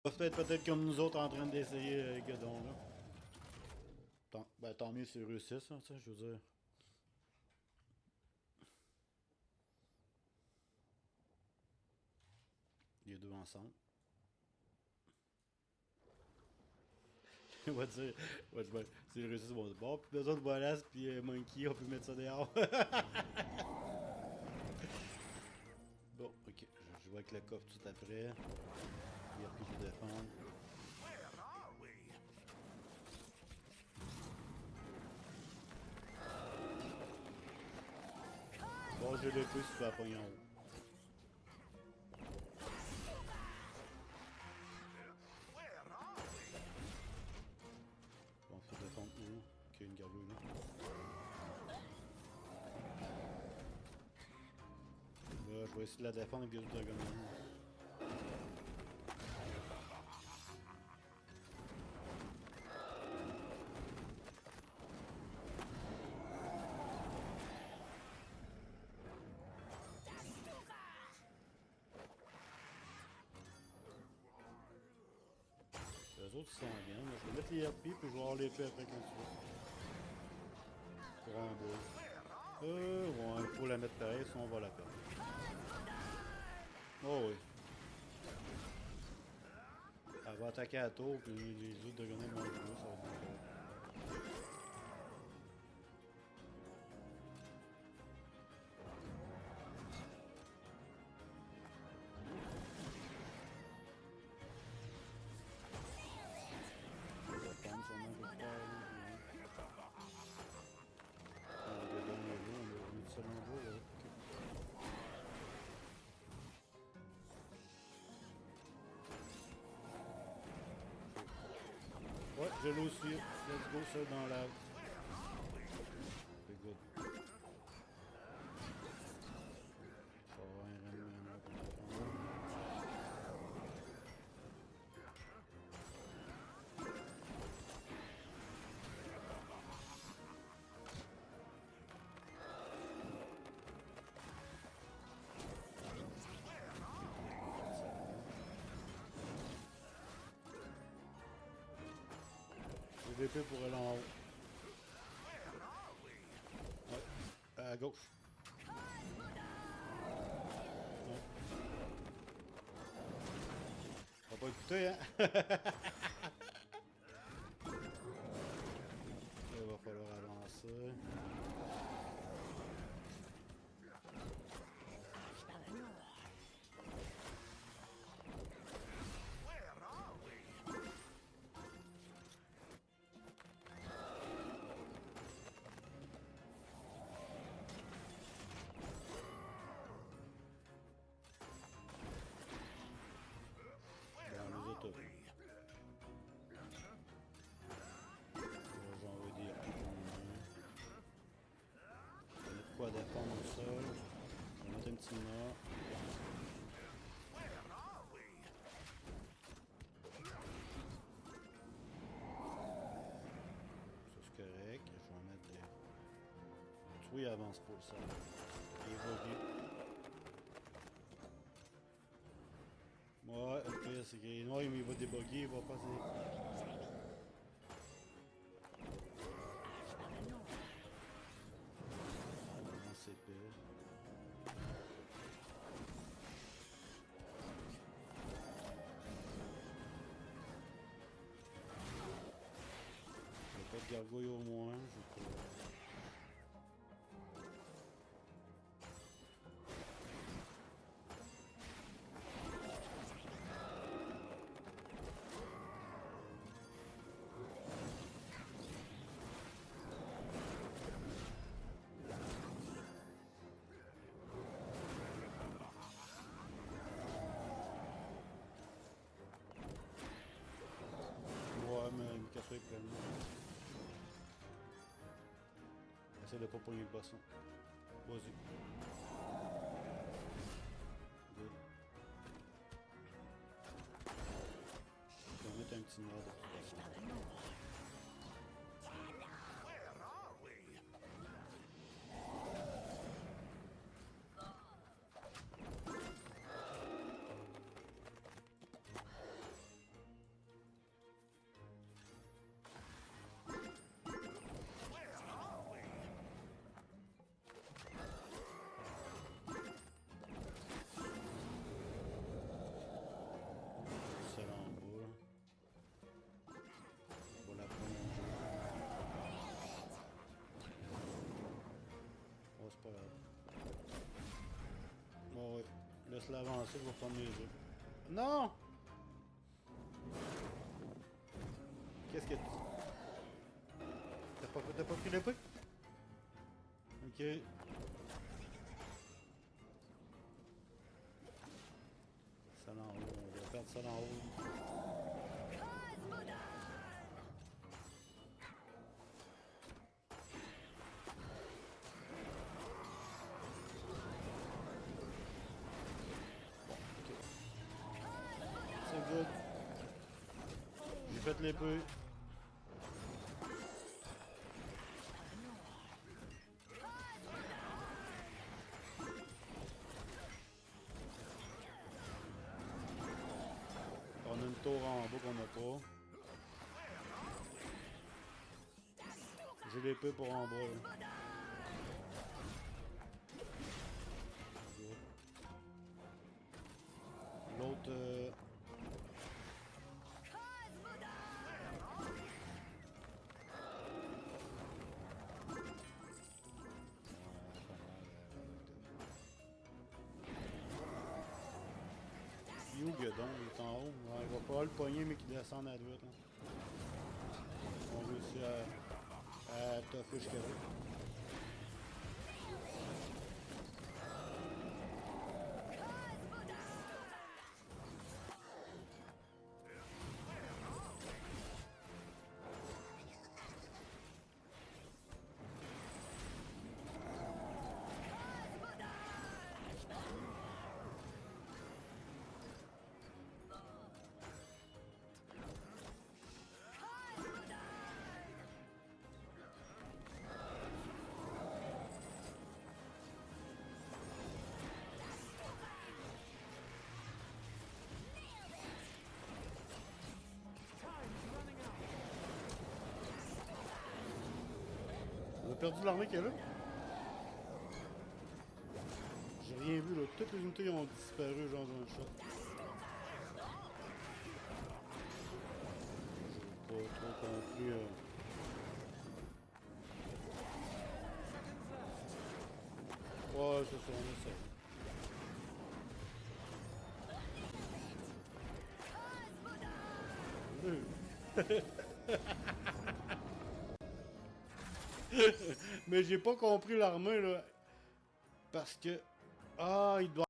Peut-être comme nous autres en train d'essayer Godon là. Tant mieux s'ils réussissent, hein, ça, je veux dire. Les deux ensemble. On va dire, ouais, s'ils réussissent, bon, plus besoin de Bolas puis Monkey, on peut mettre ça dehors. Bon, ok, je vois avec le coffre tout après. Il a plus de défendre. Bon, je l'ai plus, tu peux la pogner en haut. Bon, faut défendre où? Ok, une gargouille là. Là, je vais essayer de la défendre avec des autres dragons. Les autres, ils s'en viennent. Je vais mettre les RP puis je vais avoir les faits après quand tu veux. Pour un beau. Ouais, faut la mettre pareil, sinon on va la perdre. Oh oui. Elle va attaquer à tour, puis les autres dragons vont jouer, ça va être bien. On va prendre sûrement quelque part, là. On va donner là, on a mis ça en bas, là. Ouais, je l'ai aussi. Let's go, ça dans la. C'est good. Ça va avoir un reine maintenant pour la prendre. J'ai VP pour aller en haut. Ouais, à gauche. Ouais. On va pas écouter, hein? Il va falloir avancer. Dans les autos. J'envoie des coups. Je vais mettre quoi à défendre au sol. Je vais mettre un petit mort. Ça c'est correct. Je vais mettre des. Tu vois, il avance pas ça. Il évolue. Ouais, le pire c'est qu'il est noir, mais il va débugger, il va passer. Dans ses pires. Il n'y a pas de gargouille au moins, je crois. Ouais, mais il me casse les pleines. Essaye de pas pogner le poisson. Vas-y. Good. Je vais mettre un petit noir de toute façon. laisse l'avancer, je vais prendre mes œufs. Non! Qu'est-ce que tu... T'as pas pris l'épée? Ok. Ça en haut, on va perdre ça en haut. C'est good. J'ai fait l'épée. On a une tour en bas qu'on n'a pas. J'ai l'épée pour en bas. Là. L'autre... Il est où Guedon? Il est en haut. Ouais, il va pas le pogner mais qu'il descende à droite. Là. On réussit à toffer jusqu'à là. On a perdu l'armée qui est là. J'ai rien vu là. Toutes les unités ont disparu genre dans le shot. J'ai pas trop compris. Ouais, c'est ça, on essaie. Mais j'ai pas compris l'armée là. Parce que... Ah, il doit